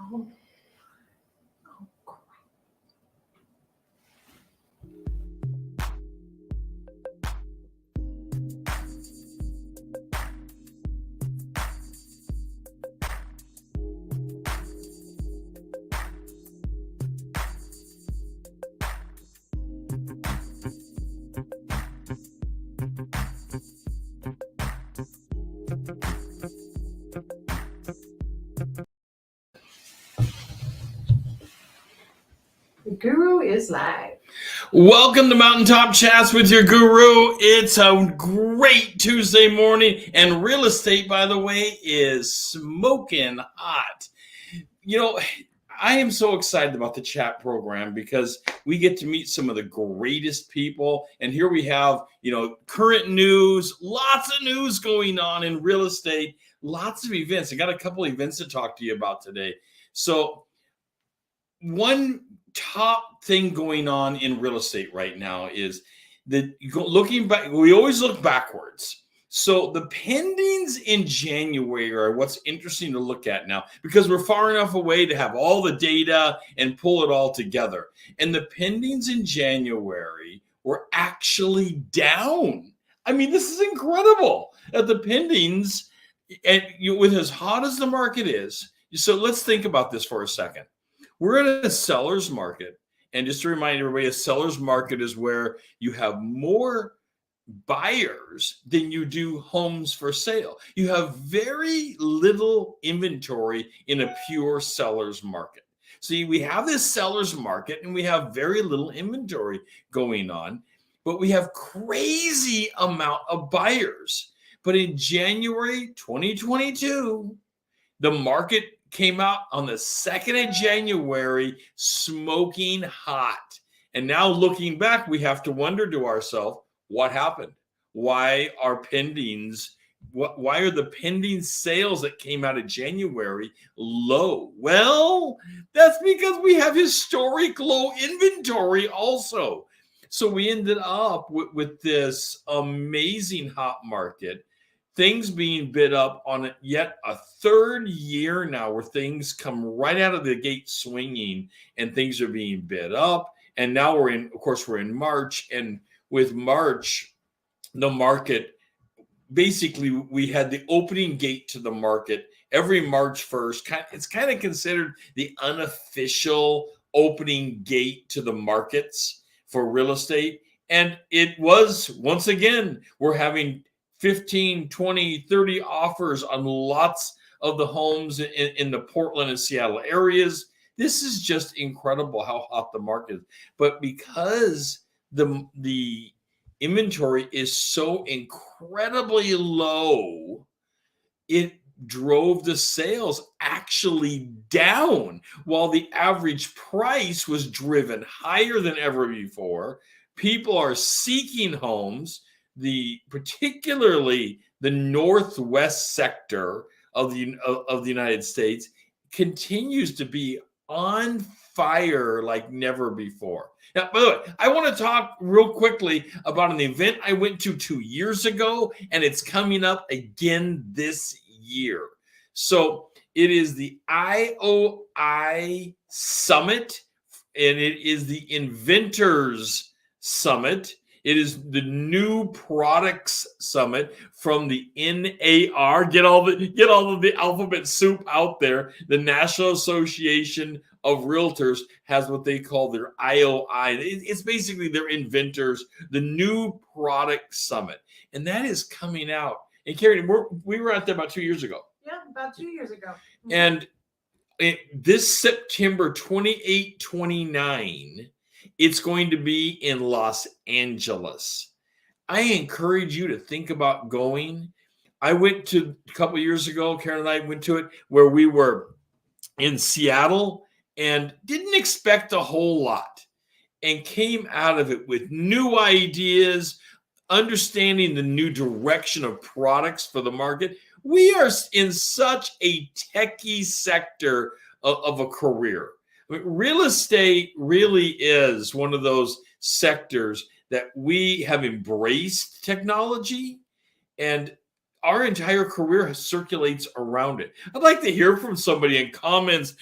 Oh. The Guru is live. Welcome to Mtn Top Chats with your guru. It's a great Tuesday morning, and real estate, by the way, is smoking hot. You know, I am so excited about the chat program because we get to meet some of the greatest people. And here we have, current news, lots of news going on in real estate, lots of events. I got a couple of events to talk to you about today. So one top thing going on in real estate right now is that looking back, we always look backwards. So the pendings in January are what's interesting to look at now because we're far enough away to have all the data and pull it all together. And the pendings in January were actually down. I mean, this is incredible that the pendings, and with as hot as the market is. So let's think about this for a second. We're in a seller's market. And just to remind everybody, a seller's market is where you have more buyers than you do homes for sale. You have very little inventory in a pure seller's market. See, we have this seller's market and we have very little inventory going on, but we have crazy amount of buyers. But in January 2022, the market came out on the 2nd of January, smoking hot. And now looking back, we have to wonder to ourselves, what happened? Why are pendings, why are the pending sales that came out of January low? Well, that's because we have historic low inventory also. So we ended up with this amazing hot market. Things being bid up on yet a third year now where things come right out of the gate swinging and things are being bid up. And now we're in March. And with March, the market, basically we had the opening gate to the market every March 1st. It's kind of considered the unofficial opening gate to the markets for real estate. And it was, once again, we're having 15, 20, 30 offers on lots of the homes in the Portland and Seattle areas. This is just incredible how hot the market is. But because the inventory is so incredibly low, it drove the sales actually down while the average price was driven higher than ever before. People are seeking homes. Particularly the northwest sector of the United States continues to be on fire like never before. Now, by the way, I want to talk real quickly about an event I went to 2 years ago, and it's coming up again this year. So it is the IOI Summit, and it is the Inventors Summit. It is the New Products Summit from the NAR. Get all of the alphabet soup out there. The National Association of Realtors has what they call their IOI. It's basically their inventors, the New Product Summit. And that is coming out. And Karen, we were out there about 2 years ago. Yeah, about 2 years ago. And this September 28, 29, it's going to be in Los Angeles. I encourage you to think about going. I went to a couple of years ago, Karen and I went to it, where we were in Seattle and didn't expect a whole lot and came out of it with new ideas, understanding the new direction of products for the market. We are in such a techie sector of a career. I mean, real estate really is one of those sectors that we have embraced technology, and our entire career circulates around it. I'd like to hear from somebody in comments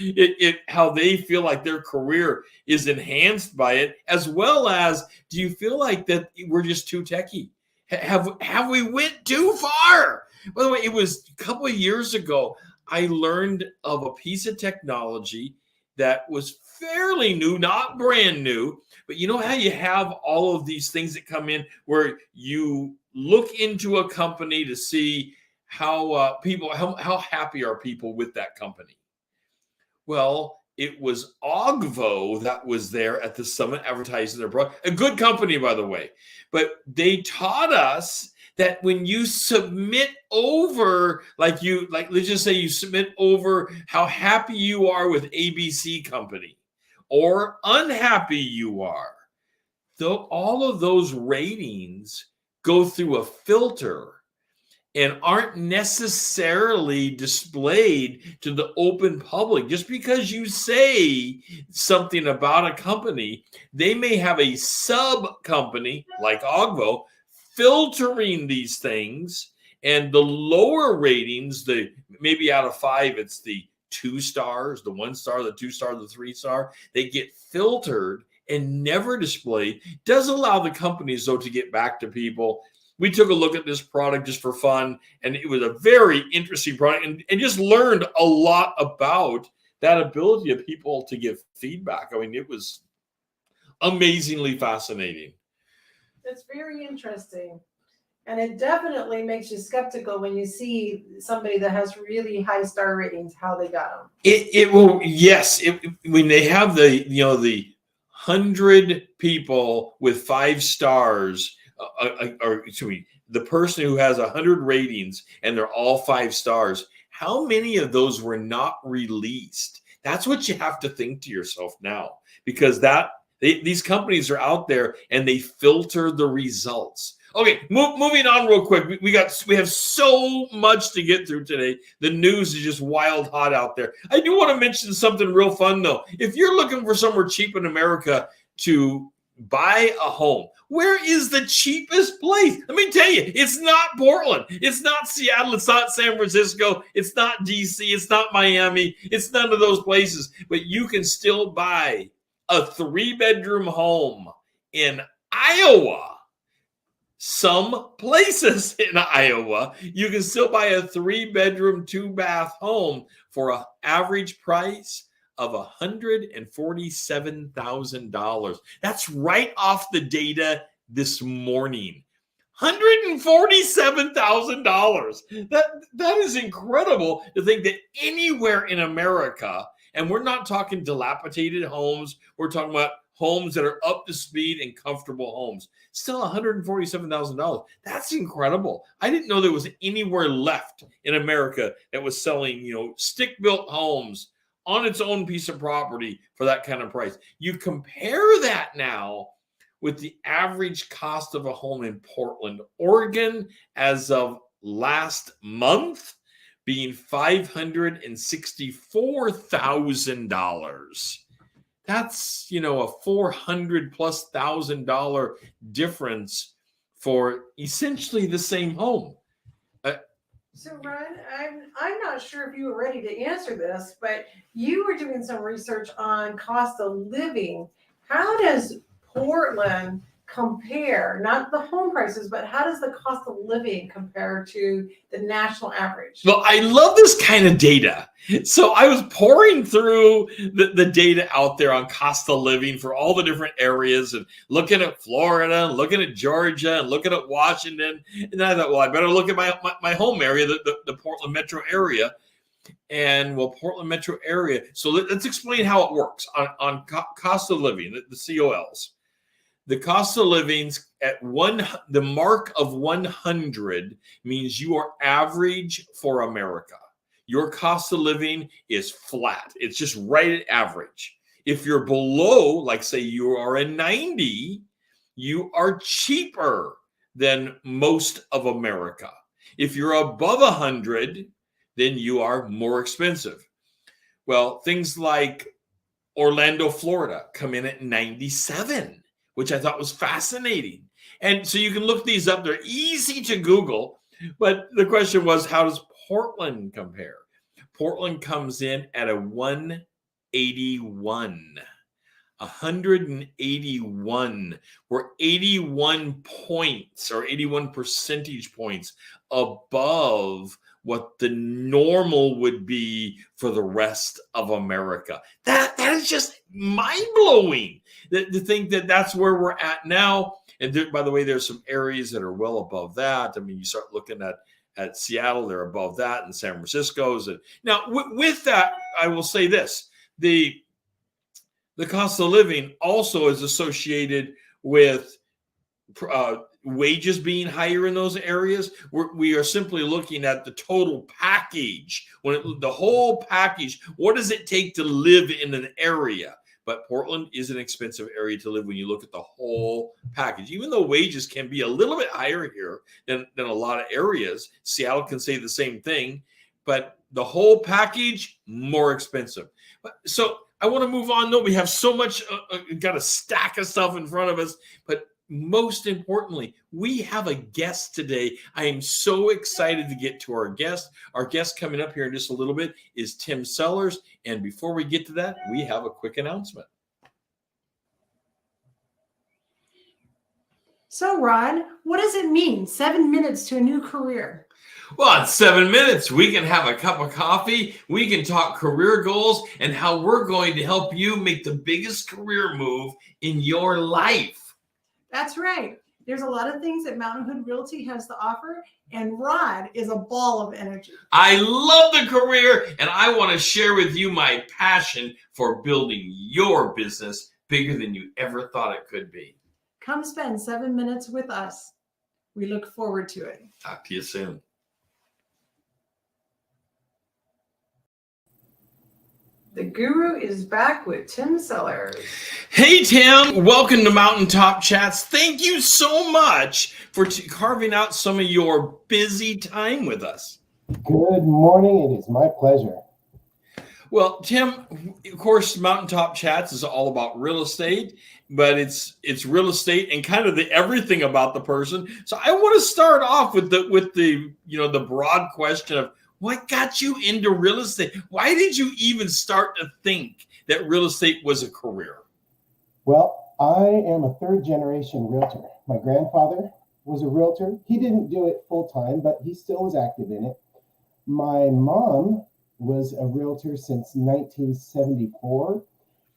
how they feel like their career is enhanced by it, as well as, do you feel like that we're just too techie? Have we went too far? By the way, it was a couple of years ago, I learned of a piece of technology that was fairly new, not brand new, but you know how you have all of these things that come in where you look into a company to see how how happy are people with that company. Well, it was Ogvo that was there at the summit advertising their product. A good company, by the way. But they taught us that when you submit over, like let's just say you submit over how happy you are with ABC company or unhappy you are, though all of those ratings go through a filter and aren't necessarily displayed to the open public. Just because you say something about a company, they may have a sub company like Ogvo filtering these things, and the lower ratings, maybe out of 5, it's the 2 stars, the 1 star, the 2 star, the 3 star, they get filtered and never displayed. Does allow the companies, though, to get back to people. We took a look at this product just for fun, and it was a very interesting product, and just learned a lot about that ability of people to give feedback. I mean, it was amazingly fascinating. It's very interesting. And it definitely makes you skeptical when you see somebody that has really high star ratings, how they got them. It will, yes. When they have the 100 people with 5 stars, or excuse me, the person who has 100 ratings and they're all 5 stars, how many of those were not released? That's what you have to think to yourself now, because these companies are out there and they filter the results. Okay, moving on real quick. We have so much to get through today. The news is just wild hot out there. I do want to mention something real fun though. If you're looking for somewhere cheap in America to buy a home, where is the cheapest place? Let me tell you, it's not Portland. It's not Seattle. It's not San Francisco. It's not DC. It's not Miami. It's none of those places. But you can still buy a 3-bedroom home in Iowa. Some places in Iowa, you can still buy a 3-bedroom, 2-bath home for an average price of $147,000. That's right off the data this morning. $147,000. That is incredible to think that anywhere in America, and we're not talking dilapidated homes, we're talking about homes that are up to speed and comfortable homes. Still $147,000. That's incredible. I didn't know there was anywhere left in America that was selling, stick-built homes on its own piece of property for that kind of price. You compare that now with the average cost of a home in Portland, Oregon, as of last month, being $564,000. That's, a $400,000+ difference for essentially the same home. So, Ron, I'm not sure if you were ready to answer this, but you were doing some research on cost of living. How does Portland compare, not the home prices, but how does the cost of living compare to the national average? Well, I love this kind of data. So I was pouring through the data out there on cost of living for all the different areas and looking at Florida, and looking at Georgia, and looking at Washington. And I thought, well, I better look at my home area, the Portland metro area. And Portland metro area. So let's explain how it works on cost of living, the COLs. The cost of living at the mark of 100 means you are average for America. Your cost of living is flat. It's just right at average. If you're below, like say you are a 90, you are cheaper than most of America. If you're above 100, then you are more expensive. Well, things like Orlando, Florida come in at 97. Which I thought was fascinating. And so you can look these up. They're easy to Google. But the question was, how does Portland compare? Portland comes in at a 181. 181. We're 81 points or 81 percentage points above what the normal would be for the rest of America. That is just mind-blowing to think that that's where we're at now. And there, by the way, there's some areas that are well above that. I mean, you start looking at Seattle, they're above that, and San Francisco's. And now with that, I will say this: the cost of living also is associated with wages being higher in those areas. We are simply looking at the total package. The whole package, what does it take to live in an area? But Portland is an expensive area to live when you look at the whole package. Even though wages can be a little bit higher here than a lot of areas, Seattle can say the same thing, but the whole package, more expensive. So I want to move on. No, we have so much, got a stack of stuff in front of us, but most importantly, we have a guest today. I am so excited to get to our guest. Our guest coming up here in just a little bit is Tim Sellers. And before we get to that, we have a quick announcement. So, Rod, what does it mean? 7 minutes to a new career. Well, in 7 minutes, we can have a cup of coffee. We can talk career goals and how we're going to help you make the biggest career move in your life. That's right. There's a lot of things that Mountain Hood Realty has to offer, and Rod is a ball of energy. I love the career, and I want to share with you my passion for building your business bigger than you ever thought it could be. Come spend 7 minutes with us. We look forward to it. Talk to you soon. The Guru is back with Tim Sellers. Hey, Tim. Welcome to Mountain Top Chats. Thank you so much for carving out some of your busy time with us. Good morning. It is my pleasure. Well, Tim, of course, Mountain Top Chats is all about real estate, but it's real estate and kind of the everything about the person. So I want to start off with the broad question of, what got you into real estate? Why did you even start to think that real estate was a career? Well, I am a third generation realtor. My grandfather was a realtor. He didn't do it full time, but he still was active in it. My mom was a realtor since 1974.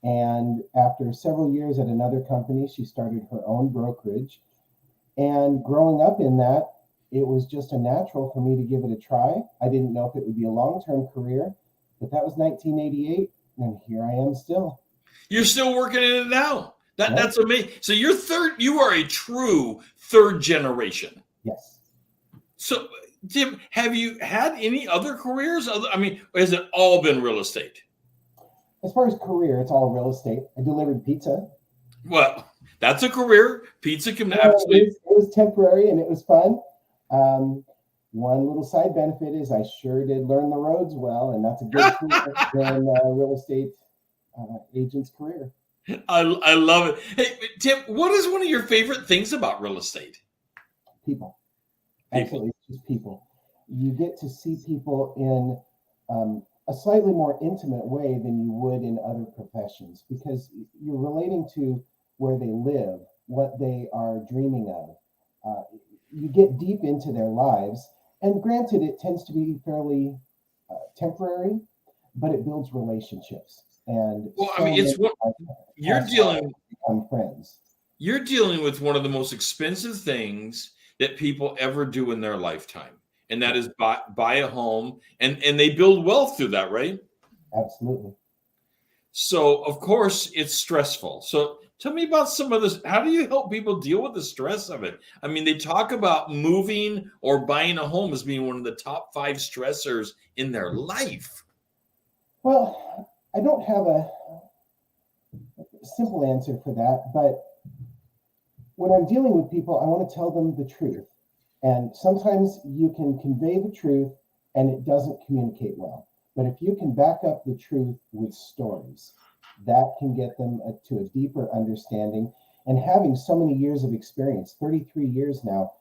And after several years at another company, she started her own brokerage. And growing up in that, it was just a natural for me to give it a try. I didn't know if it would be a long-term career, but that was 1988, and here I am still. You're still working in it now. Right. That's amazing. So you are a true third generation. Yes. So, Tim, have you had any other careers? I mean, has it all been real estate? As far as career, it's all real estate. I delivered pizza. Well, that's a career. Pizza can absolutely. It was temporary and it was fun. One little side benefit is I sure did learn the roads well, and that's a good career in real estate agent's career. I love it. Hey, Tim, what is one of your favorite things about real estate? People. Absolutely, it's just people. You get to see people in a slightly more intimate way than you would in other professions, because you're relating to where they live, what they are dreaming of. You get deep into their lives, and granted, it tends to be fairly temporary, but it builds relationships. And well, I mean, it's what you're dealing. Become friends. You're dealing with one of the most expensive things that people ever do in their lifetime, and that is buy a home, and they build wealth through that, right? Absolutely. So, of course, it's stressful. So, tell me about some of this. How do you help people deal with the stress of it? I mean, they talk about moving or buying a home as being one of the top 5 stressors in their life. Well, I don't have a simple answer for that, but when I'm dealing with people, I want to tell them the truth. And sometimes you can convey the truth and it doesn't communicate well. But if you can back up the truth with stories, that can get them to a deeper understanding. And having so many years of experience, 33 years now,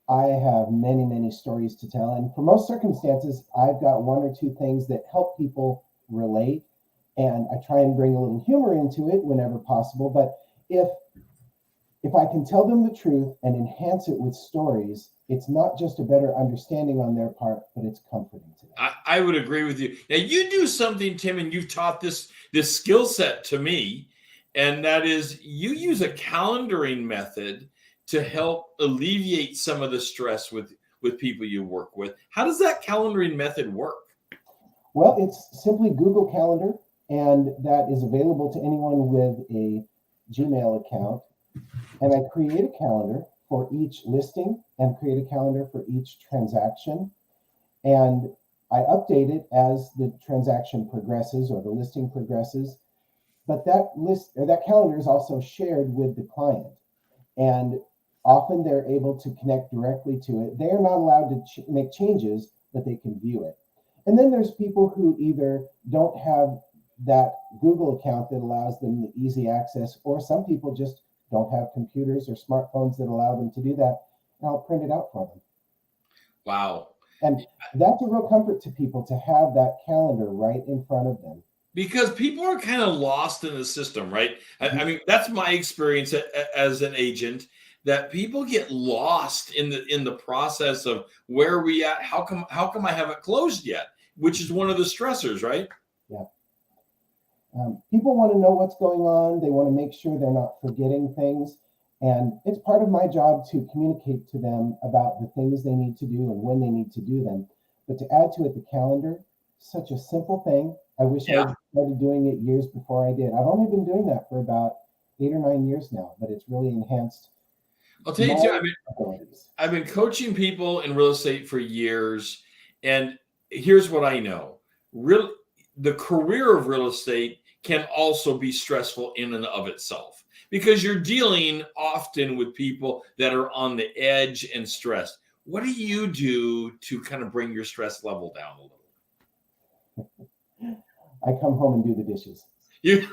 I have many, many stories to tell. And for most circumstances, I've got one or two things that help people relate. And I try and bring a little humor into it whenever possible. But if I can tell them the truth and enhance it with stories, it's not just a better understanding on their part, but it's comforting to them. I would agree with you. Now you do something, Tim, and you've taught this skill set to me, and that is you use a calendaring method to help alleviate some of the stress with people you work with. How does that calendaring method work? Well, it's simply Google Calendar, and that is available to anyone with a Gmail account. And I create a calendar for each listing and create a calendar for each transaction. And I update it as the transaction progresses or the listing progresses. But that calendar is also shared with the client. And often they're able to connect directly to it. They are not allowed to make changes, but they can view it. And then there's people who either don't have that Google account that allows them the easy access, or some people just don't have computers or smartphones that allow them to do that. And I'll print it out for them. Wow. And that's a real comfort to people to have that calendar right in front of them. Because people are kind of lost in the system, right? I mean, that's my experience as an agent, that people get lost in the process of where are we at? How come I haven't closed yet? Which is one of the stressors, right? Yeah. People want to know what's going on. They want to make sure they're not forgetting things. And it's part of my job to communicate to them about the things they need to do and when they need to do them. But to add to it the calendar, such a simple thing. I wish I had started doing it years before I did. I've only been doing that for about 8 or 9 years now, but it's really enhanced. I'll tell you too, I've been coaching people in real estate for years, and here's what I know. The career of real estate can also be stressful in and of itself, because you're dealing often with people that are on the edge and stressed. What do you do to kind of bring your stress level down a little? I come home and do the dishes. You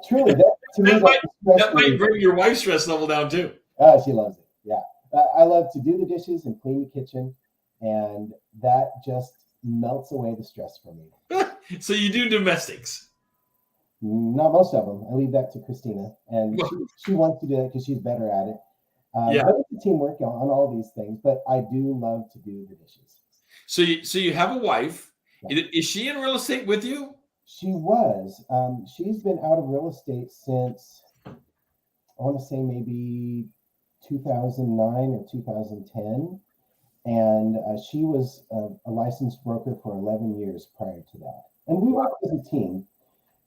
truly, that might bring your wife's stress level down too. She loves it. Yeah, I love to do the dishes and clean the kitchen, and that just melts away the stress for me. So you do domestics? Not most of them. I leave that to Christina, and she wants to do it because she's better at it. But it's a teamwork on all these things, but I do love to do the dishes. So you have a wife. Yeah. Is she in real estate with you? She was. She's been out of real estate since, I want to say maybe 2009 or 2010. And she was a licensed broker for 11 years prior to that. And we worked as a team.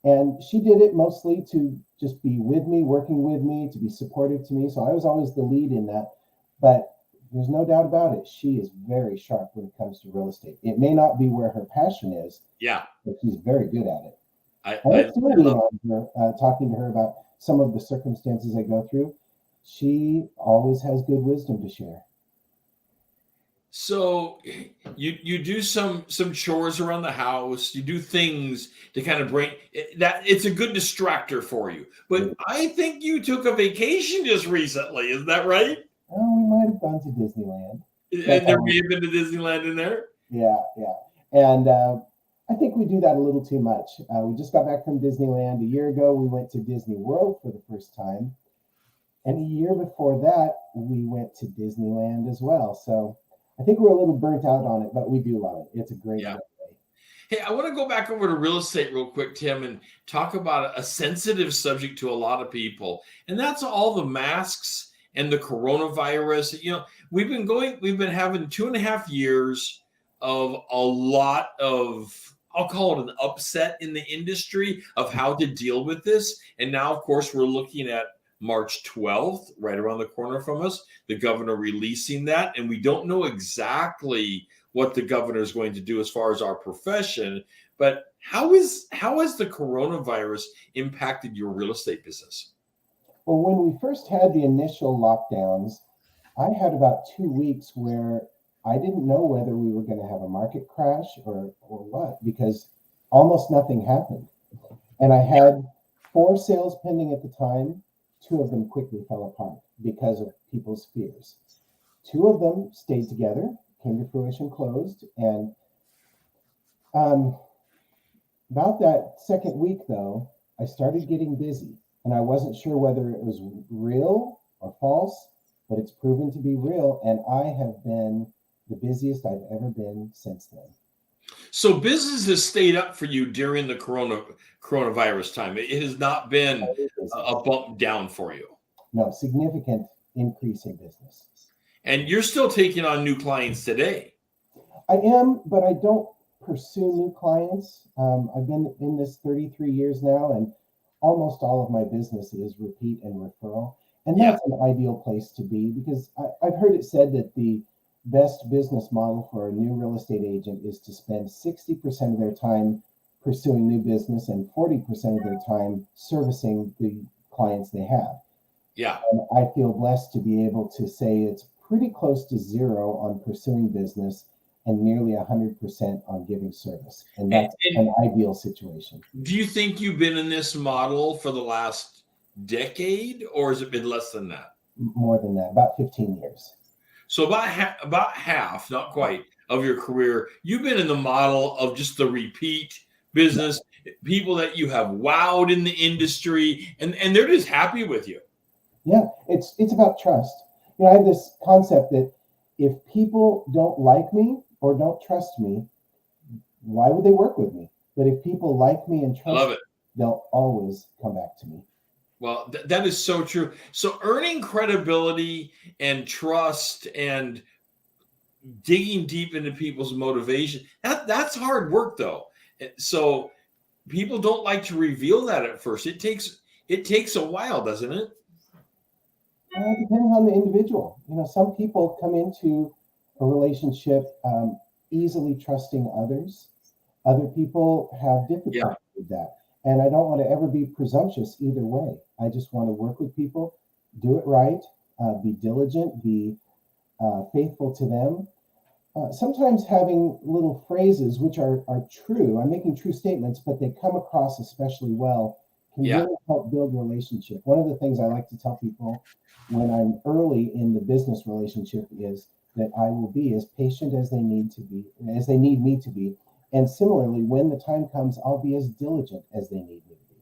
And she did it mostly to just be with me, working with me, to be supportive to me. So I was always the lead in that. But there's no doubt about it. She is very sharp when it comes to real estate. It may not be where her passion is, but she's very good at it. I love talking to her about some of the circumstances I go through. She always has good wisdom to share. So you do some chores around the house. You do things to kind of bring that. It's a good distractor for you. But I think you took a vacation just recently. Is that right? Oh, we might have gone to Disneyland. And there may have been to Disneyland in there? Yeah. And I think we do that a little too much. We just got back from Disneyland. A year ago, we went to Disney World for the first time. And a year before that, we went to Disneyland as well. So I think we're a little burnt out on it, but we do love it. It's a great day. Hey, I want to go back over to real estate real quick, Tim, and talk about a sensitive subject to a lot of people. And that's all the masks and the coronavirus. You know, we've been having 2.5 years of a lot of, I'll call it an upset in the industry of how to deal with this. And now, of course, we're looking at March 12th, right around the corner from us, the governor releasing that. And we don't know exactly what the governor is going to do as far as our profession. But how has the coronavirus impacted your real estate business? Well, when we first had the initial lockdowns, I had about 2 weeks where I didn't know whether we were going to have a market crash or what, because almost nothing happened. And I had 4 sales pending at the time. 2 of them quickly fell apart. because of people's fears. Two of them stayed together, came to fruition, closed, and about that second week, though, I started getting busy, and I wasn't sure whether it was real or false, but it's proven to be real, and I have been the busiest I've ever been since then. So business has stayed up for you during the coronavirus time. It has not been a bump down for you. No, significant increase in business. And you're still taking on new clients today. I am, but I don't pursue new clients. I've been in this 33 years now, and almost all of my business is repeat and referral. And that's an ideal place to be, because I've heard it said that the best business model for a new real estate agent is to spend 60% of their time pursuing new business and 40% of their time servicing the clients they have. Yeah. And I feel blessed to be able to say it's pretty close to zero on pursuing business and nearly 100% on giving service. And that's an ideal situation. Do you think you've been in this model for the last decade, or has it been less than that? More than that, about 15 years. So about half, not quite, of your career, you've been in the model of just the repeat business, people that you have wowed in the industry, and they're just happy with you. Yeah, it's about trust. I have this concept that if people don't like me or don't trust me, why would they work with me? But if people like me and trust me, they'll always come back to me. Well, that is so true. So earning credibility and trust and digging deep into people's motivation, that's hard work, though. So people don't like to reveal that at first. It takes a while, doesn't it? It depends on the individual. Some people come into a relationship easily trusting others. Other people have difficulty with that. And I don't want to ever be presumptuous either way. I just want to work with people, do it right, be diligent, be faithful to them. Sometimes having little phrases, which are true, I'm making true statements, but they come across especially well, can really help build relationship. One of the things I like to tell people when I'm early in the business relationship is that I will be as patient as they need me to be. And similarly, when the time comes, I'll be as diligent as they need me to be.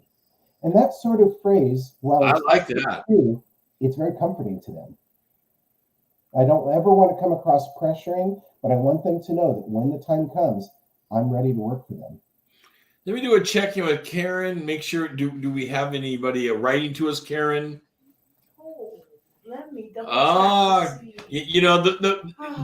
And that sort of phrase, while it's I like that. True, it's very comforting to them. I don't ever want to come across pressuring, but I want them to know that when the time comes, I'm ready to work for them. Let me do a check-in with Karen. Make sure, do we have anybody writing to us, Karen? Let me double check.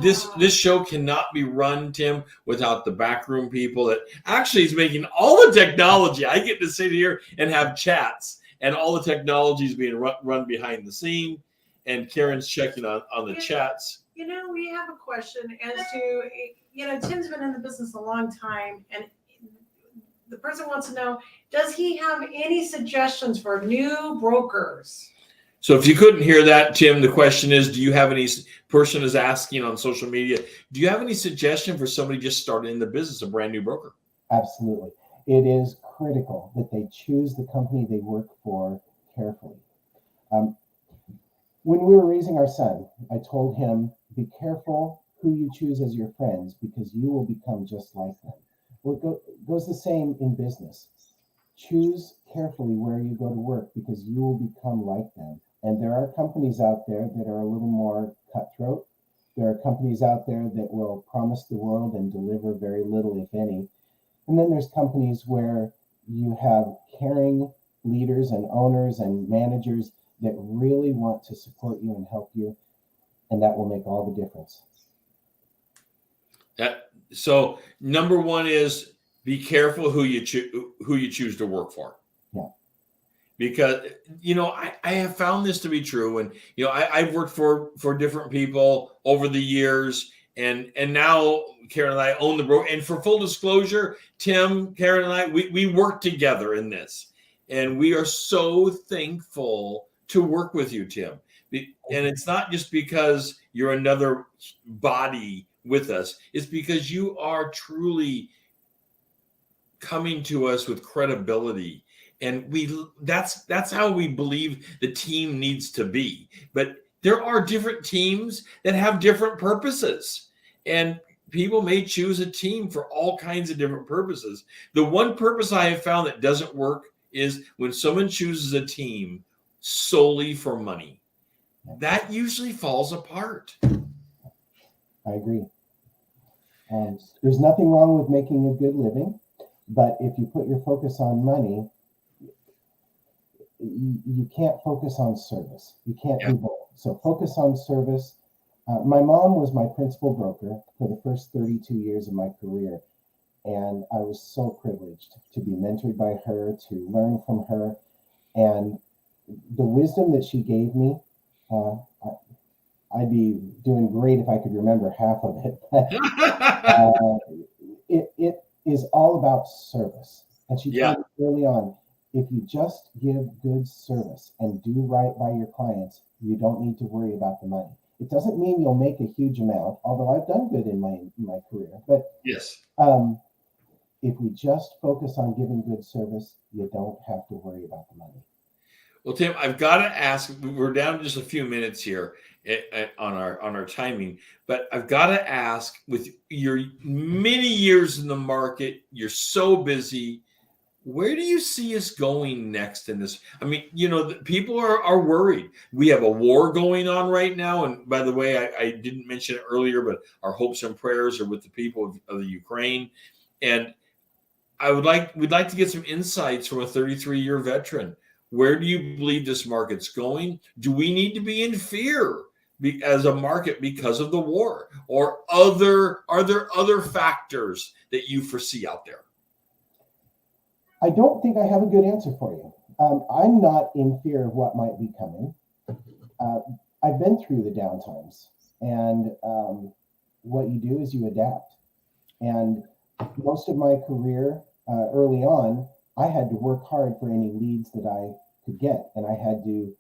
This show cannot be run, Tim, without the backroom people that actually is making all the technology. I get to sit here and have chats, and all the technology is being run behind the scene, and Karen's checking on the chats. We have a question as to, Tim's been in the business a long time, and the person wants to know, does he have any suggestions for new brokers? So if you couldn't hear that, Tim, the question is, do you have any, person is asking on social media, do you have any suggestion for somebody just starting in the business, a brand new broker? Absolutely. It is critical that they choose the company they work for carefully. When we were raising our son, I told him, be careful who you choose as your friends, because you will become just like them. Well, it goes the same in business. Choose carefully where you go to work, because you will become like them. And there are companies out there that are a little more cutthroat. There are companies out there that will promise the world and deliver very little, if any. And then there's companies where you have caring leaders and owners and managers that really want to support you and help you. And that will make all the difference. So number one is be careful who you choose to work for. Yeah. Because, I have found this to be true. And, I've worked for different people over the years. And now Karen and I own the broker. And for full disclosure, Tim, Karen and I, we work together in this. And we are so thankful to work with you, Tim. And it's not just because you're another body with us. It's because you are truly coming to us with credibility And that's how we believe the team needs to be. But there are different teams that have different purposes. And people may choose a team for all kinds of different purposes. The one purpose I have found that doesn't work is when someone chooses a team solely for money. That usually falls apart. I agree. There's nothing wrong with making a good living, but if you put your focus on money, you can't focus on service. You can't do both. So focus on service. My mom was my principal broker for the first 32 years of my career, and I was so privileged to be mentored by her, to learn from her, and the wisdom that she gave me. I'd be doing great if I could remember half of it. It is all about service. And she told me early on, if you just give good service and do right by your clients, you don't need to worry about the money. It doesn't mean you'll make a huge amount, although I've done good in my career. But if we just focus on giving good service, you don't have to worry about the money. Well, Tim, I've got to ask, we're down to just a few minutes here on our timing, but I've got to ask, with your many years in the market, you're so busy, where do you see us going next in this? I mean, people are worried. We have a war going on right now. And by the way, I didn't mention it earlier, but our hopes and prayers are with the people of the Ukraine. And we'd like to get some insights from a 33-year veteran. Where do you believe this market's going? Do we need to be in fear as a market because of the war? Or are there other factors that you foresee out there? I don't think I have a good answer for you. I'm not in fear of what might be coming. I've been through the downtimes, and what you do is you adapt. And most of my career early on, I had to work hard for any leads that I could get, and I had to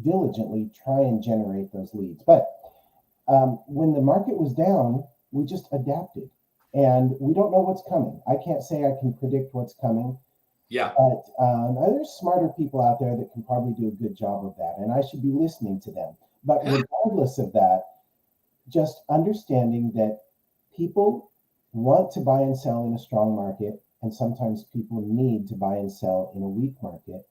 diligently try and generate those leads. But when the market was down, we just adapted, and we don't know what's coming. I can't say I can predict what's coming. But there's smarter people out there that can probably do a good job of that, and I should be listening to them. But regardless of that, just understanding that people want to buy and sell in a strong market, and sometimes people need to buy and sell in a weak market.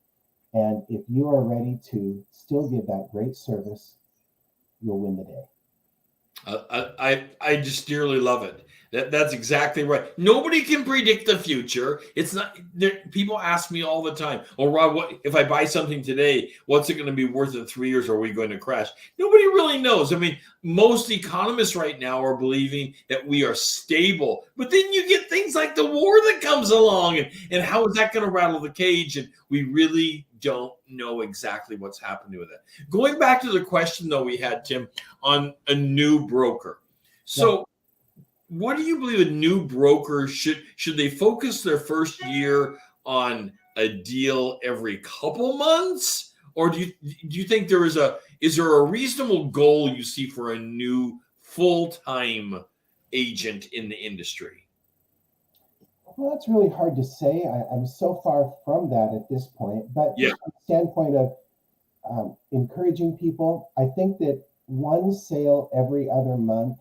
And if you are ready to still give that great service, you'll win the day. I just dearly love it. That's exactly right. Nobody can predict the future. It's not. People ask me all the time, "Oh, Rob, what if I buy something today? What's it going to be worth in 3 years? Or are we going to crash?" Nobody really knows. I mean, most economists right now are believing that we are stable, but then you get things like the war that comes along, and how is that going to rattle the cage? And we really don't know exactly what's happening with it. Going back to the question though we had, Tim, on a new broker. So what do you believe a new broker should they focus their first year on a deal every couple months? Or do you think is there a reasonable goal you see for a new full-time agent in the industry? Well, that's really hard to say. I'm so far from that at this point. But from the standpoint of encouraging people, I think that one sale every other month,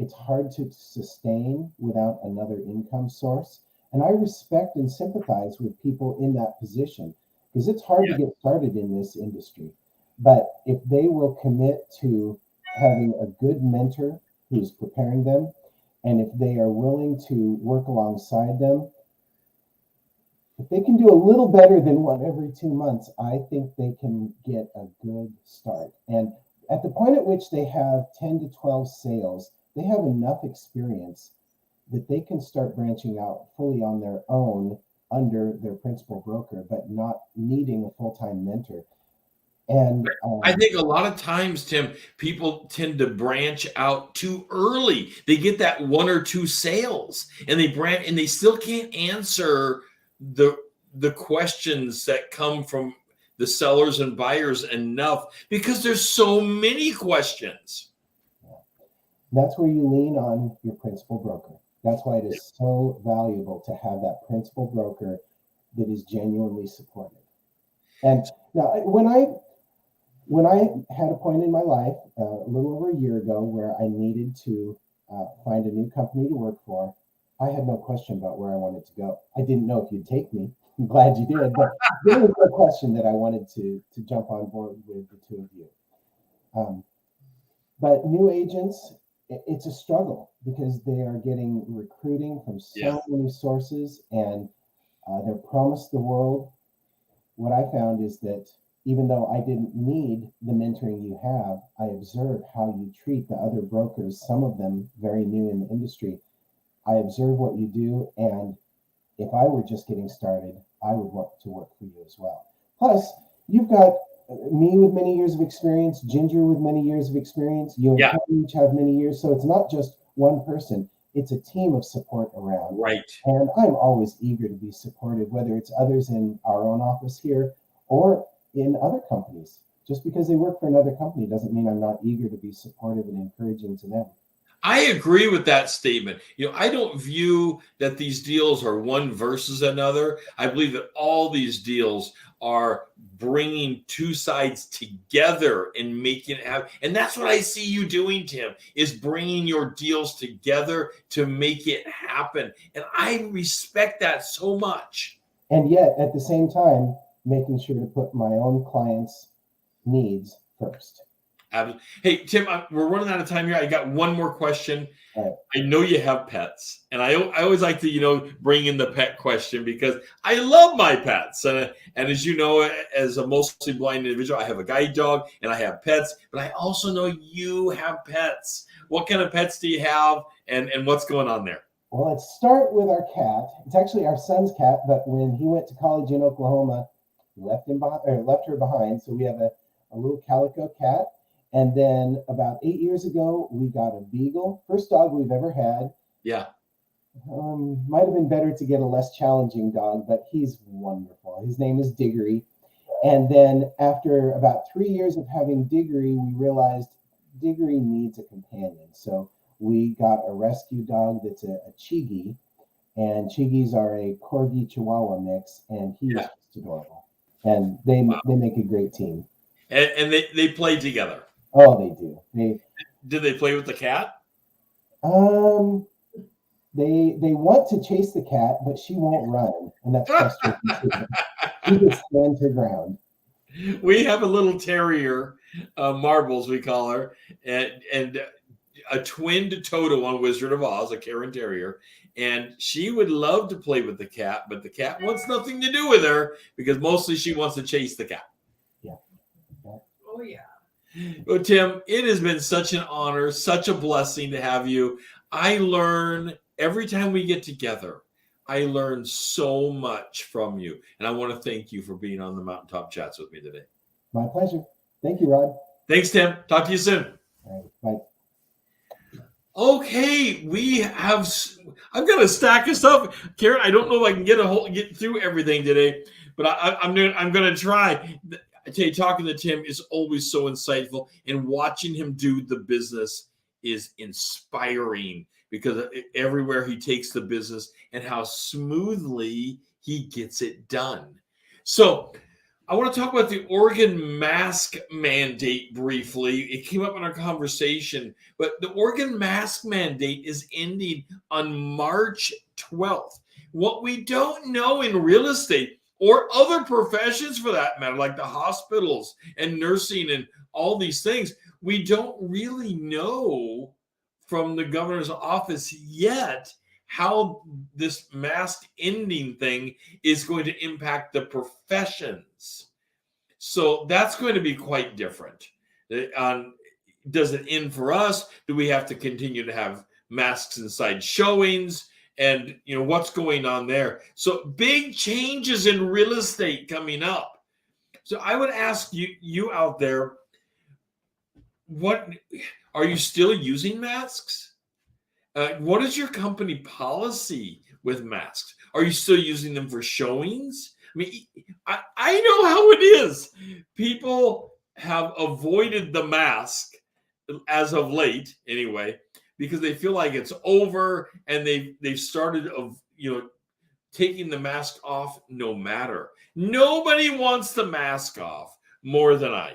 it's hard to sustain without another income source. And I respect and sympathize with people in that position, because it's hard to get started in this industry. But if they will commit to having a good mentor who's preparing them, and if they are willing to work alongside them, if they can do a little better than one every 2 months, I think they can get a good start. And at the point at which they have 10 to 12 sales, they have enough experience that they can start branching out fully on their own under their principal broker, but not needing a full-time mentor. And I think a lot of times, Tim, people tend to branch out too early. They get that 1 or 2 sales, and they still can't answer the questions that come from the sellers and buyers enough, because there's so many questions. That's where you lean on your principal broker. That's why it is so valuable to have that principal broker that is genuinely supportive. And now, when I had a point in my life a little over a year ago where I needed to find a new company to work for, I had no question about where I wanted to go. I didn't know if you'd take me. I'm glad you did, but there was no question that I wanted to jump on board with the two of you. But new agents, it's a struggle because they are getting recruiting from so many sources, and they're promised the world. What I found is that even though I didn't need the mentoring you have, I observe how you treat the other brokers, some of them very new in the industry. I observe what you do, and if I were just getting started, I would want to work for you as well. Plus, you've got me with many years of experience, Ginger with many years of experience, you and Kevin each have many years, so it's not just one person, it's a team of support around. Right. And I'm always eager to be supportive, whether it's others in our own office here or in other companies. Just because they work for another company doesn't mean I'm not eager to be supportive and encouraging to them. I agree with that statement. I don't view that these deals are one versus another. I believe that all these deals are bringing two sides together and making it happen. And that's what I see you doing, Tim, is bringing your deals together to make it happen. And I respect that so much. And yet, at the same time, making sure to put my own clients' needs first. Hey, Tim, we're running out of time here. I got one more question. Right. I know you have pets, and I always like to, bring in the pet question because I love my pets. And as you know, as a mostly blind individual, I have a guide dog and I have pets, but I also know you have pets. What kind of pets do you have, and what's going on there? Well, let's start with our cat. It's actually our son's cat, but when he went to college in Oklahoma, left her behind. So we have a little calico cat. And then about 8 years ago, we got a beagle. First dog we've ever had. Yeah. Might have been better to get a less challenging dog, but he's wonderful. His name is Diggory. And then after about 3 years of having Diggory, we realized Diggory needs a companion. So we got a rescue dog that's a Chigi. And Chigis are a Corgi Chihuahua mix, and he's just adorable. And they make a great team. And they play together. Oh, they do. Did they play with the cat? They want to chase the cat, but she won't run, and that's frustrating. She just stands her ground. We have a little terrier, Marbles we call her, and a twinned Toto on Wizard of Oz, a Karen Terrier, and she would love to play with the cat, but the cat wants nothing to do with her because mostly she wants to chase the cat. Yeah. Oh yeah. Well, Tim, it has been such an honor, such a blessing to have you. I learn every time we get together. I learn so much from you, and I want to thank you for being on the Mountain Top Chats with me today. My pleasure. Thank you, Rod. Thanks, Tim. Talk to you soon. All right, bye. Okay, I've got a stack of stuff. Karen, I don't know if I can get through everything today, but I'm going to try. I tell you, talking to Tim is always so insightful, and watching him do the business is inspiring because everywhere he takes the business and how smoothly he gets it done. So I want to talk about the Oregon mask mandate briefly. It came up in our conversation, but the Oregon mask mandate is ending on March 12th. What we don't know in real estate or other professions for that matter, like the hospitals and nursing and all these things, we don't really know from the governor's office yet how this mask ending thing is going to impact the professions. So that's going to be quite different. Does it end for us? Do we have to continue to have masks inside showings? And what's going on there? So big changes in real estate coming up. So I would ask you out there, what are you still using masks? What is your company policy with masks? Are you still using them for showings? I mean, I know how it is. People have avoided the mask as of late, anyway, because they feel like it's over, and they've started taking the mask off no matter. Nobody wants the mask off more than I.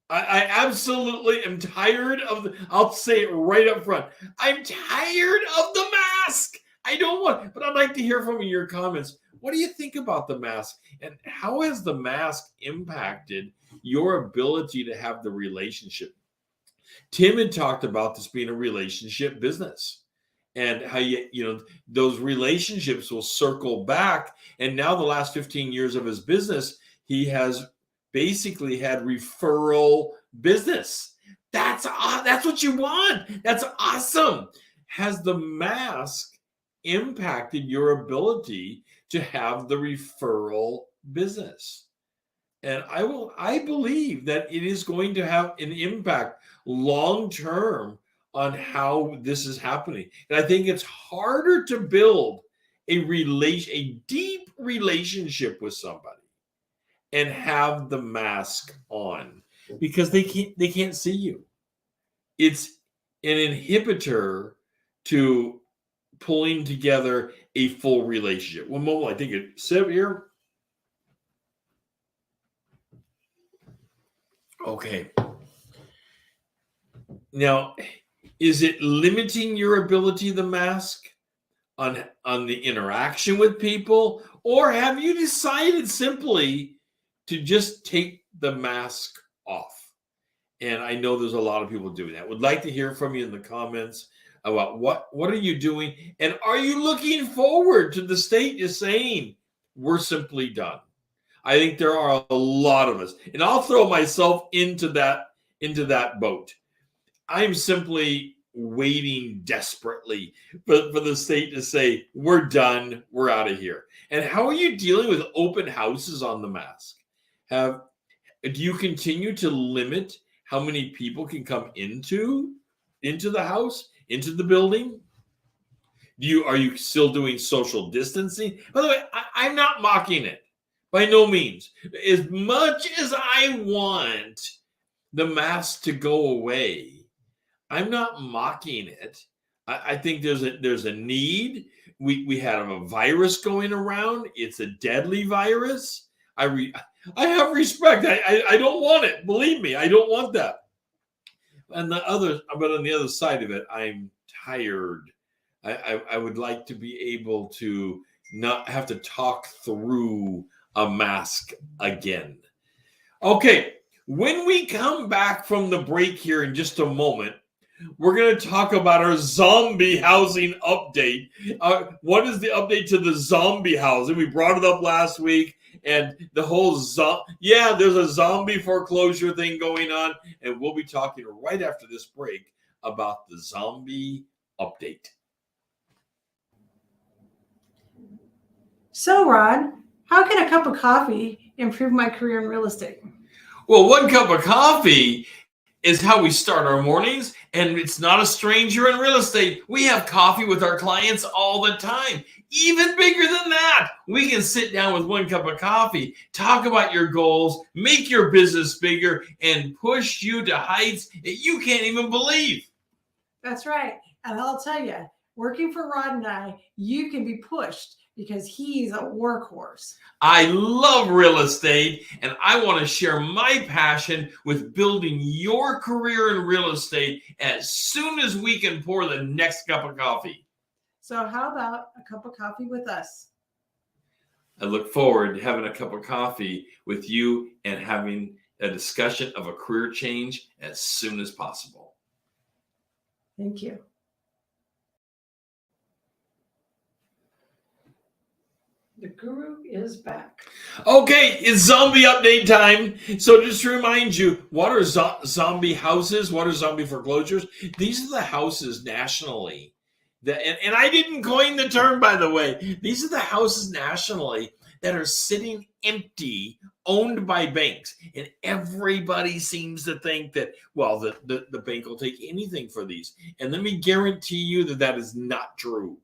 I absolutely am tired of I'll say it right up front. I'm tired of the mask. I don't want, but I'd like to hear from you, your comments. What do you think about the mask? And how has the mask impacted your ability to have the relationship? Tim had talked about this being a relationship business and how those relationships will circle back. And now the last 15 years of his business, he has basically had referral business. That's what you want. That's awesome. Has the mask impacted your ability to have the referral business? And I believe that it is going to have an impact long term on how this is happening. And I think it's harder to build a deep relationship with somebody and have the mask on because they can't see you. It's an inhibitor to pulling together a full relationship. One moment, I think it's here. Okay. Now, is it limiting your ability, the mask, on the interaction with people? Or have you decided simply to just take the mask off? And I know there's a lot of people doing that. Would like to hear from you in the comments about what are you doing? And are you looking forward to the state is saying, we're simply done? I think there are a lot of us, and I'll throw myself into that boat. I'm simply waiting desperately for the state to say, we're done, we're out of here. And how are you dealing with open houses on the mask? Do you continue to limit how many people can come into the house, into the building? Are you still doing social distancing? By the way, I'm not mocking it. By no means. As much as I want the mask to go away, I'm not mocking it. I think there's a need. We have a virus going around. It's a deadly virus. I have respect. I don't want it. Believe me, I don't want that. But on the other side of it, I'm tired. I would like to be able to not have to talk through a mask again. Okay, when we come back from the break here in just a moment, we're going to talk about our zombie housing update. What is the update to the zombie housing? We brought it up last week, and the whole there's a zombie foreclosure thing going on, and we'll be talking right after this break about the zombie update. So, Rod, how can a cup of coffee improve my career in real estate? Well, one cup of coffee is how we start our mornings, and it's not a stranger in real estate. We have coffee with our clients all the time. Even bigger than that, we can sit down with one cup of coffee, talk about your goals, make your business bigger, and push you to heights that you can't even believe. That's right. And I'll tell you, working for Rod and I, you can be pushed because he's a workhorse. I love real estate, and I want to share my passion with building your career in real estate as soon as we can pour the next cup of coffee. So how about a cup of coffee with us? I look forward to having a cup of coffee with you and having a discussion of a career change as soon as possible. Thank you. The guru is back. Okay, it's zombie update time. So just to remind you, what are zombie houses? What are zombie foreclosures? These are the houses nationally. And I didn't coin the term, by the way. These are the houses nationally that are sitting empty, owned by banks. And everybody seems to think that, well, the bank will take anything for these. And let me guarantee you that is not true.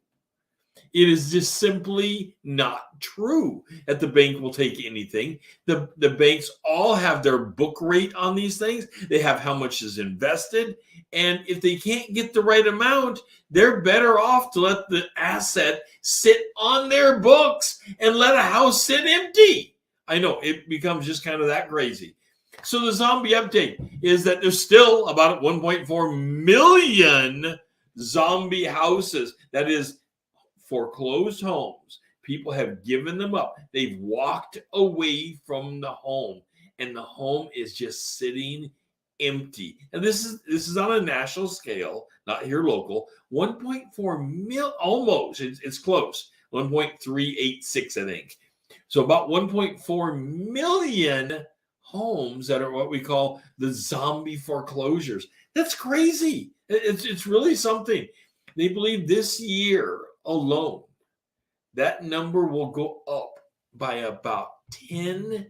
It is just simply not true that the bank will take anything. The banks all have their book rate on these things. They have how much is invested. And if they can't get the right amount, they're better off to let the asset sit on their books and let a house sit empty. I know it becomes just kind of that crazy. So the zombie update is that there's still about 1.4 million zombie houses. That is foreclosed homes. People have given them up. They've walked away from the home, and the home is just sitting empty. And this is on a national scale, not here local. 1.4 million, almost. It's close. 1.386, I think. So about 1.4 million homes that are what we call the zombie foreclosures. That's crazy. It's really something. They believe this year alone, that number will go up by about 10%.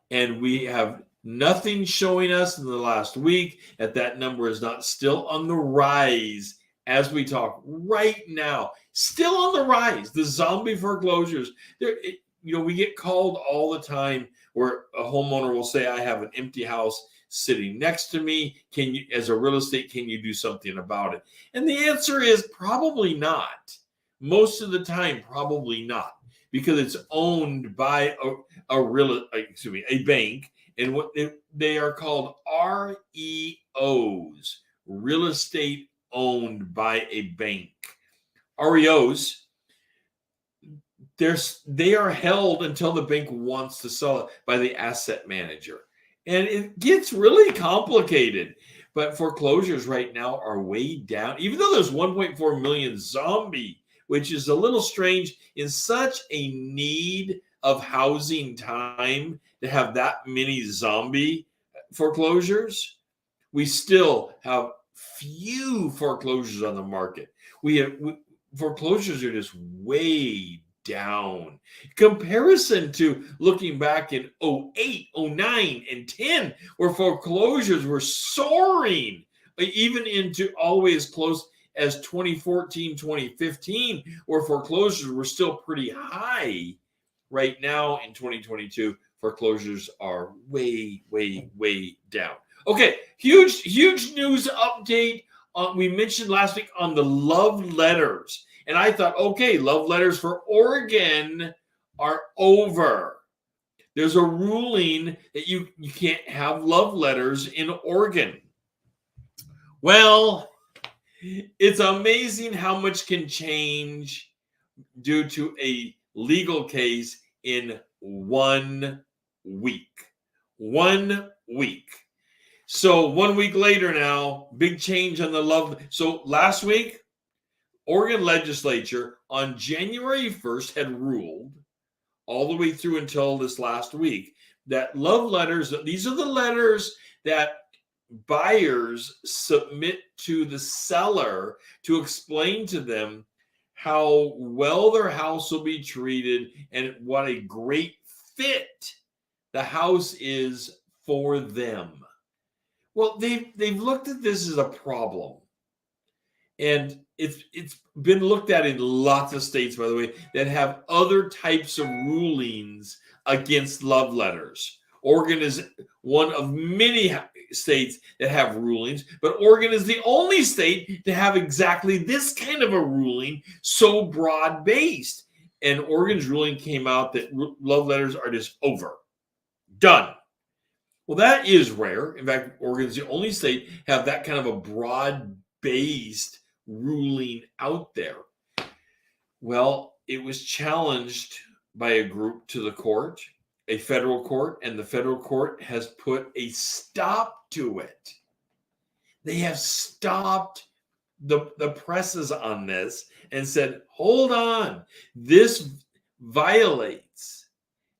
And we have nothing showing us in the last week that number is not still on the rise as we talk right now. Still on the rise. The zombie foreclosures. We get called all the time where a homeowner will say, I have an empty house sitting next to me. Can you, as a real estate, can you do something about it? And the answer is probably not. Most of the time, probably not, because it's owned by a bank, and what they are called REOs, real estate owned by a bank. REOs, they are held until the bank wants to sell it by the asset manager. And it gets really complicated. But foreclosures right now are way down. Even though there's 1.4 million zombie, which is a little strange in such a need of housing time to have that many zombie foreclosures, we still have few foreclosures on the market. Foreclosures are just way down. Comparison to looking back in 08, 09, and 10, where foreclosures were soaring, even into always close as 2014, 2015, where foreclosures were still pretty high. Right now in 2022, foreclosures are way, way, way down. Okay, huge news update. We mentioned last week on the love letters. And I thought, okay, love letters for Oregon are over. There's a ruling that you can't have love letters in Oregon. Well, it's amazing how much can change due to a legal case in 1 week. 1 week. So 1 week later now, big change on the love. So last week, Oregon legislature on January 1st had ruled all the way through until this last week that love letters, these are the letters that buyers submit to the seller to explain to them how well their house will be treated and what a great fit the house is for them. Well, they've looked at this as a problem. And it's been looked at in lots of states, by the way, that have other types of rulings against love letters. Oregon is one of many states that have rulings, but Oregon is the only state to have exactly this kind of a ruling, so broad-based. And Oregon's ruling came out that love letters are just over. Done. Well, that is rare. In fact, Oregon's the only state to have that kind of a broad-based ruling out there. Well, it was challenged by a group to the court, a federal court, and the federal court has put a stop to it. They have stopped the presses on this and said, hold on, this violates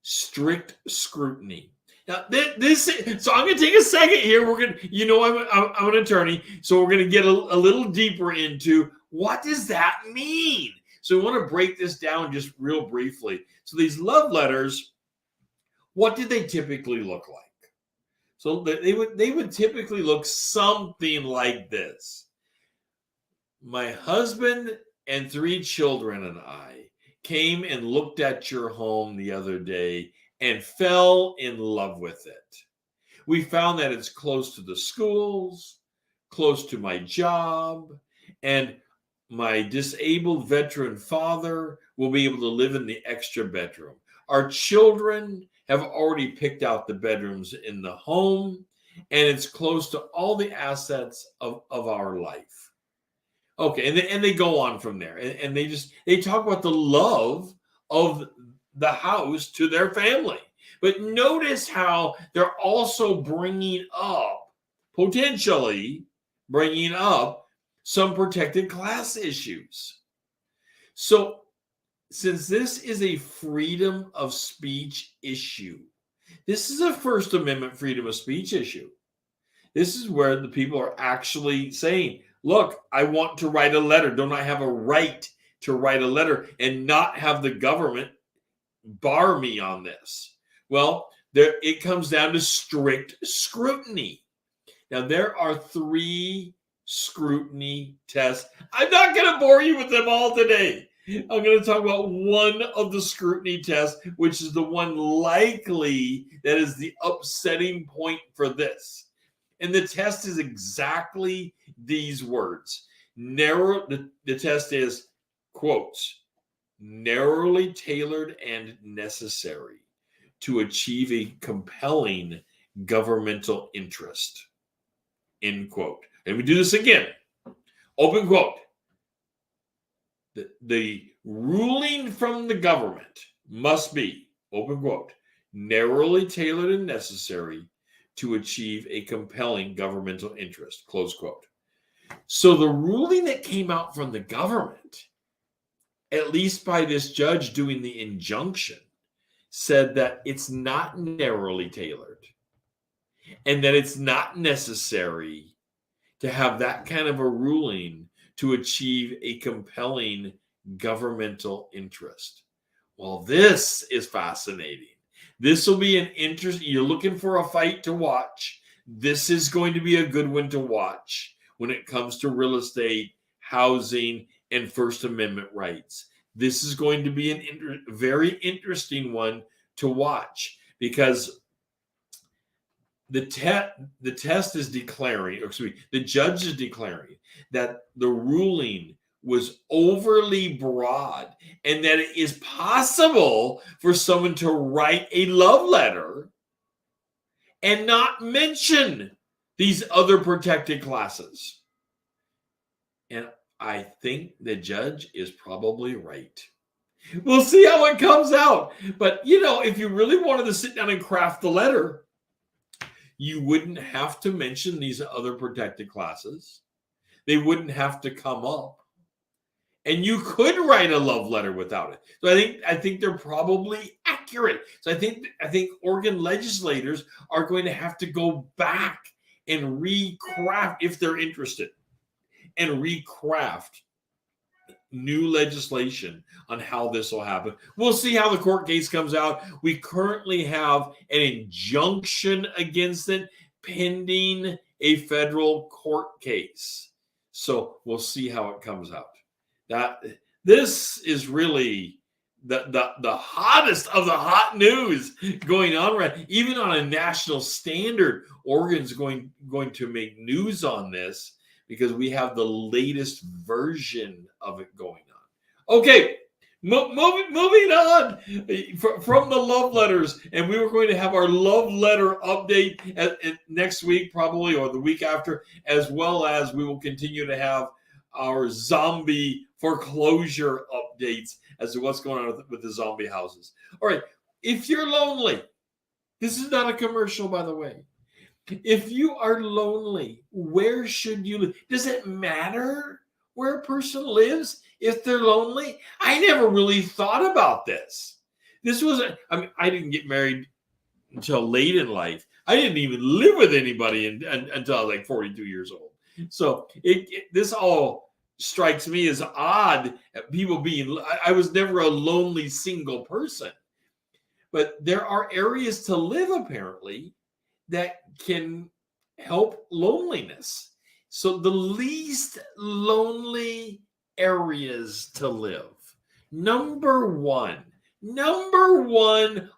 strict scrutiny. Now, so I'm going to take a second here. I'm an attorney, so we're going to get a little deeper into what does that mean. So we want to break this down just real briefly. So these love letters, what did they typically look like? So they would typically look something like this. My husband and 3 children and I came and looked at your home the other day and fell in love with it. We found that it's close to the schools, close to my job, and my disabled veteran father will be able to live in the extra bedroom. Our children have already picked out the bedrooms in the home, and it's close to all the assets of our life. Okay, and they go on from there, and they talk about the love of the house to their family. But notice how they're also potentially bringing up some protected class issues. So since this is a freedom of speech issue, this is a First Amendment freedom of speech issue. This is where the people are actually saying, look, I want to write a letter. Don't I have a right to write a letter and not have the government bar me on this? Well, it comes down to strict scrutiny. Now, there are 3 scrutiny tests. I'm not going to bore you with them all today. I'm going to talk about one of the scrutiny tests, which is the one likely that is the upsetting point for this. And the test is exactly these words. The test is, quotes, narrowly tailored and necessary to achieve a compelling governmental interest, end quote. And we do this again. Open quote. The ruling from the government must be, open quote, narrowly tailored and necessary to achieve a compelling governmental interest, close quote. So the ruling that came out from the government, at least by this judge doing the injunction, said that it's not narrowly tailored and that it's not necessary to have that kind of a ruling to achieve a compelling governmental interest. Well, this is fascinating. This will be an interest. You're looking for a fight to watch. This is going to be a good one to watch when it comes to real estate, housing, and First Amendment rights. This is going to be a very interesting one to watch because the test is declaring, the judge is declaring that the ruling was overly broad and that it is possible for someone to write a love letter and not mention these other protected classes. And I think the judge is probably right. We'll see how it comes out. But, if you really wanted to sit down and craft the letter, you wouldn't have to mention these other protected classes. They wouldn't have to come up. And you could write a love letter without it. So I think they're probably accurate. So I think Oregon legislators are going to have to go back and recraft, if they're interested, and recraft new legislation on how this will happen. We'll see how the court case comes out. We currently have an injunction against it pending a federal court case. So we'll see how it comes out. This is really the hottest of the hot news going on, right? Even on a national standard, Oregon's going to make news on this because we have the latest version of it going on. Okay, moving on from the love letters, and we were going to have our love letter update next week probably, or the week after, as well as we will continue to have our zombie foreclosure updates as to what's going on with the zombie houses. All right, if you're lonely, this is not a commercial, by the way. If you are lonely, where should you live? Does it matter where a person lives if they're lonely? I never really thought about this. I didn't get married until late in life. I didn't even live with anybody until I was like 42 years old. So this all strikes me as odd. People I was never a lonely single person. But there are areas to live, apparently, that can help loneliness. So the least lonely areas to live. Number one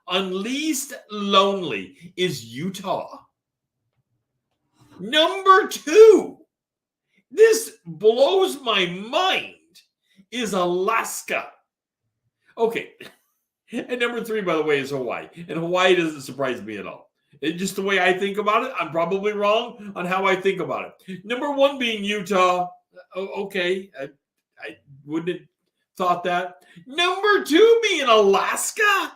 on least lonely is Utah. Number two, this blows my mind, is Alaska. Okay. And number three, by the way, is Hawaii. And Hawaii doesn't surprise me at all. It's just the way I think about it. I'm probably wrong on how I think about it. Number one being Utah. Okay. I wouldn't have thought that. Number two being Alaska.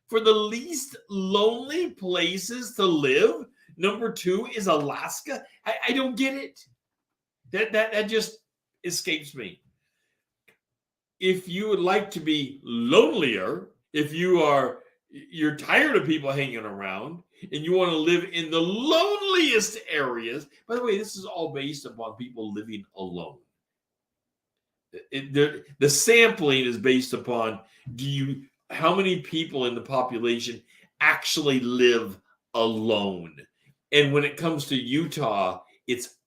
For the least lonely places to live, number two is Alaska. I don't get it. That just escapes me. If you would like to be lonelier, if you're tired of people hanging around and you want to live in the loneliest areas, by the way, this is all based upon people living alone. The sampling is based upon how many people in the population actually live alone. And when it comes to Utah, it's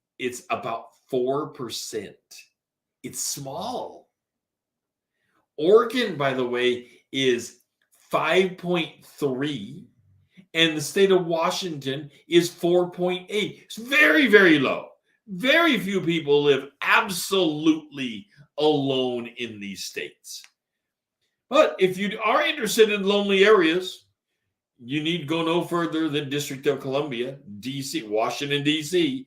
about 4%. It's small. Oregon, by the way, is 5.3, and the state of Washington is 4.8. It's very, very low. Very few people live absolutely alone in these states. But if you are interested in lonely areas, you need to go no further than District of Columbia, D.C., Washington, D.C.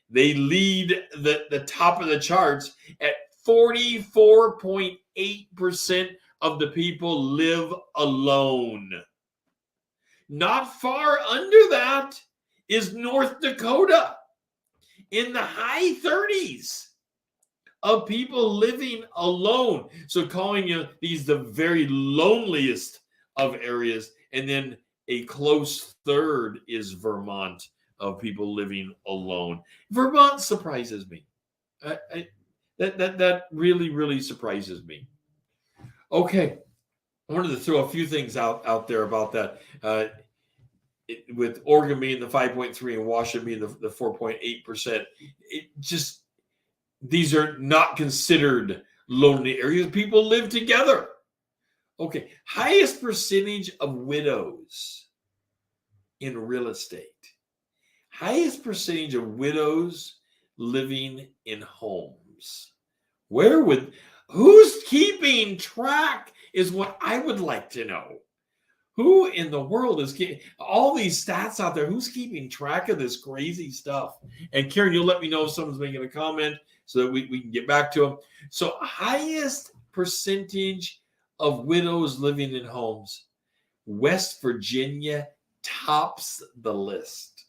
They lead the top of the charts at 44.8% of the people live alone. Not far under that is North Dakota, in the high 30s of people living alone. So calling these the very loneliest of areas. And then a close third is Vermont, of people living alone. Vermont surprises me. That really, really surprises me. Okay. I wanted to throw a few things out there about that. With Oregon being the 5.3 and Washington being the 4.8%, these are not considered lonely areas. People live together. Okay. Highest percentage of widows in real estate. Highest percentage of widows living in homes. Who's keeping track is what I would like to know. Who in the world is all these stats out there? Who's keeping track of this crazy stuff? And Karen, you'll let me know if someone's making a comment so that we can get back to them. So highest percentage of widows living in homes. West Virginia tops the list.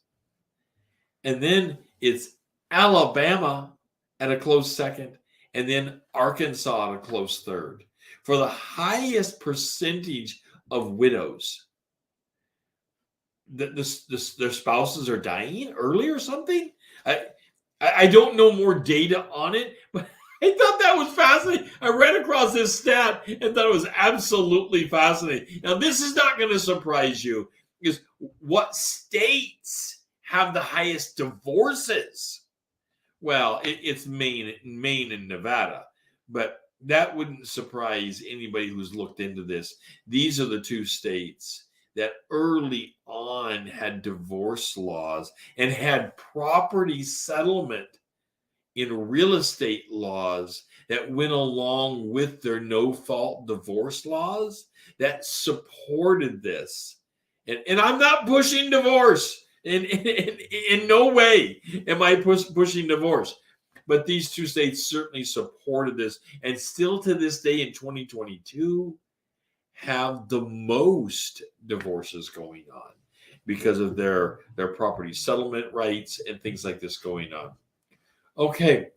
And then it's Alabama at a close second. And then Arkansas at a close third. For the highest percentage of widows, their spouses are dying early or something. I don't know more data on it, but I thought that was fascinating. I read across this stat and thought it was absolutely fascinating. Now, this is not going to surprise you, because what states have the highest divorces? Well, it's Maine and Nevada, but that wouldn't surprise anybody who's looked into this. These are the two states that early on had divorce laws and had property settlement in real estate laws that went along with their no-fault divorce laws that supported this. And I'm not pushing divorce. In no way am I pushing divorce. But these two states certainly supported this, and still to this day in 2022 have the most divorces going on because of their property settlement rights and things like this going on. Okay.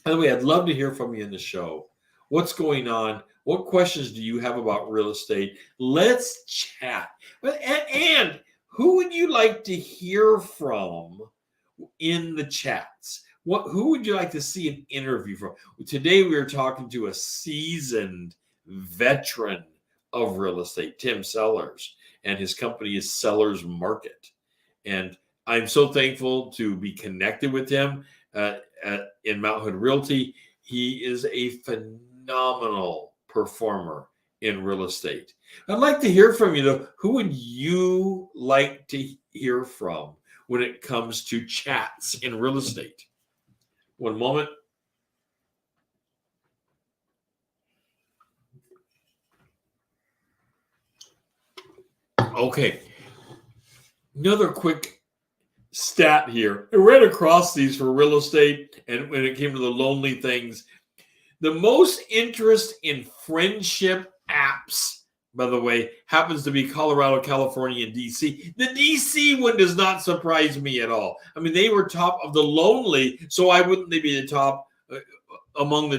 By the way, I'd love to hear from you in the show. What's going on? What questions do you have about real estate? Let's chat. And who would you like to hear from in the chats? Who would you like to see an interview from? Today we are talking to a seasoned veteran of real estate, Tim Sellers, and his company is Sellers Market. And I'm so thankful to be connected with him in Mount Hood Realty. He is a phenomenal performer in real estate. I'd like to hear from you, though. Who would you like to hear from when it comes to chats in real estate? One moment. Okay. Another quick stat here. I ran across these for real estate, and when it came to the lonely things, the most interest in friendship apps, by the way, happens to be Colorado, California, and DC. The DC one does not surprise me at all. I mean, they were top of the lonely, so why wouldn't they be the top among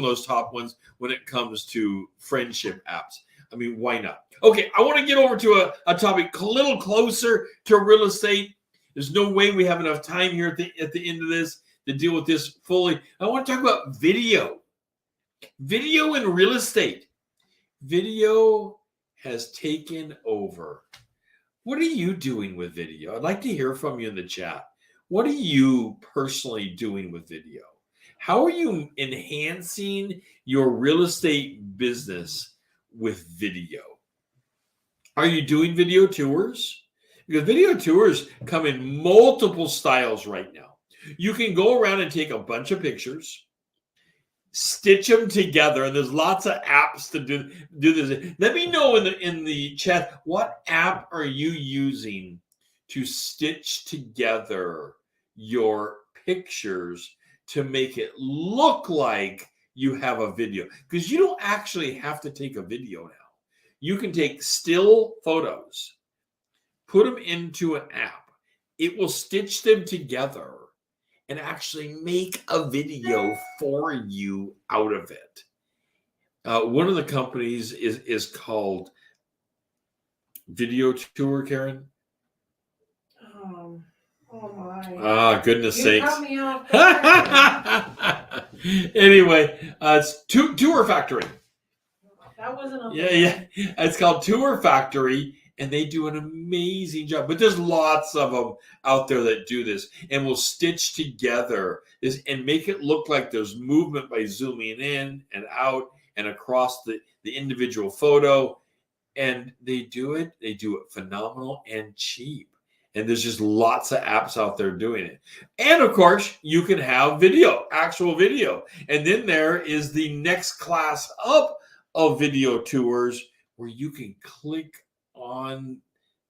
those top ones when it comes to friendship apps? I mean, why not? Okay, I want to get over to a topic a little closer to real estate. There's no way we have enough time here at the end of this to deal with this fully. I want to talk about video. Video in real estate. Video has taken over. What are you doing with video? I'd like to hear from you in the chat. What are you personally doing with video? How are you enhancing your real estate business with video? Are you doing video tours? Because video tours come in multiple styles right now. You can go around and take a bunch of pictures, stitch them together, and there's lots of apps to do this. Let me know in the chat, what app are you using to stitch together your pictures to make it look like you have a video? Because you don't actually have to take a video now. You can take still photos, put them into an app. It will stitch them together and actually make a video for you out of it. One of the companies is called Video Tour, Karen. Oh my. Ah, goodness sakes. Cut me off there. Anyway, it's Tour Factory. That wasn't a Yeah. It's called Tour Factory, and they do an amazing job. But there's lots of them out there that do this and will stitch together this and make it look like there's movement by zooming in and out and across the individual photo. And they do it phenomenal and cheap. And there's just lots of apps out there doing it. And of course, you can have video, actual video. And then there is the next class up of video tours where you can click on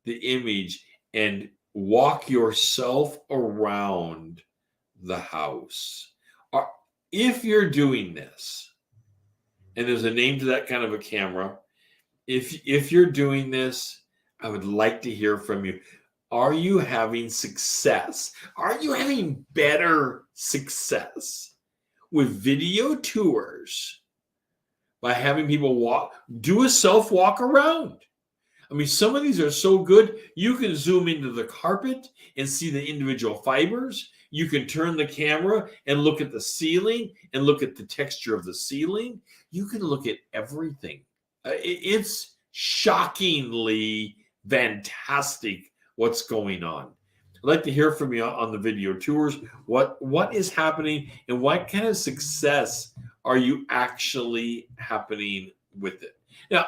the image and walk yourself around the house. If you're doing this, and there's a name to that kind of a camera, if you're doing this, I would like to hear from you. Are you having success? Are you having better success with video tours by having people do a self walk around? I mean, some of these are so good. You can zoom into the carpet and see the individual fibers. You can turn the camera and look at the ceiling and look at the texture of the ceiling. You can look at everything. It's shockingly fantastic what's going on. I'd like to hear from you on the video tours. What is happening and what kind of success are you actually happening with it? Now,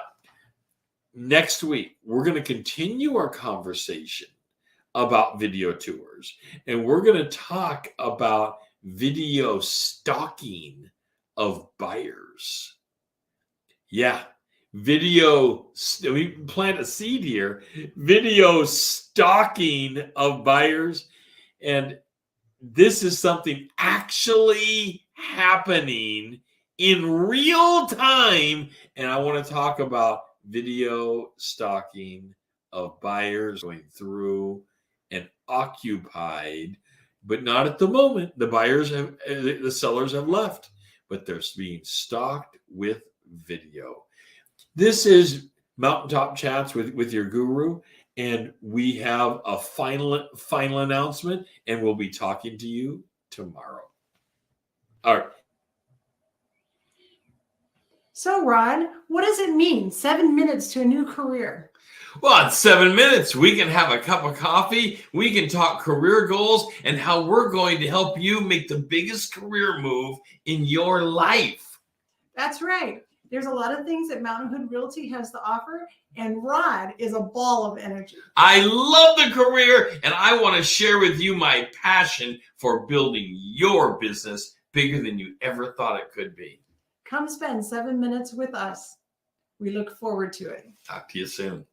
next week, we're going to continue our conversation about video tours, and we're going to talk about video stalking of buyers. Yeah, we plant a seed here, video stalking of buyers. And this is something actually happening in real time. And I want to talk about video stalking of buyers going through and occupied, but not at the moment. The sellers have left, but they're being stalked with video. This is Mountain Top Chats with your guru, and we have a final announcement, and we'll be talking to you tomorrow. All right. So, Rod, what does it mean? 7 minutes to a new career. Well, it's 7 minutes. We can have a cup of coffee. We can talk career goals and how we're going to help you make the biggest career move in your life. That's right. There's a lot of things that Mountain Hood Realty has to offer, and Rod is a ball of energy. I love the career, and I want to share with you my passion for building your business bigger than you ever thought it could be. Come spend 7 minutes with us. We look forward to it. Talk to you soon.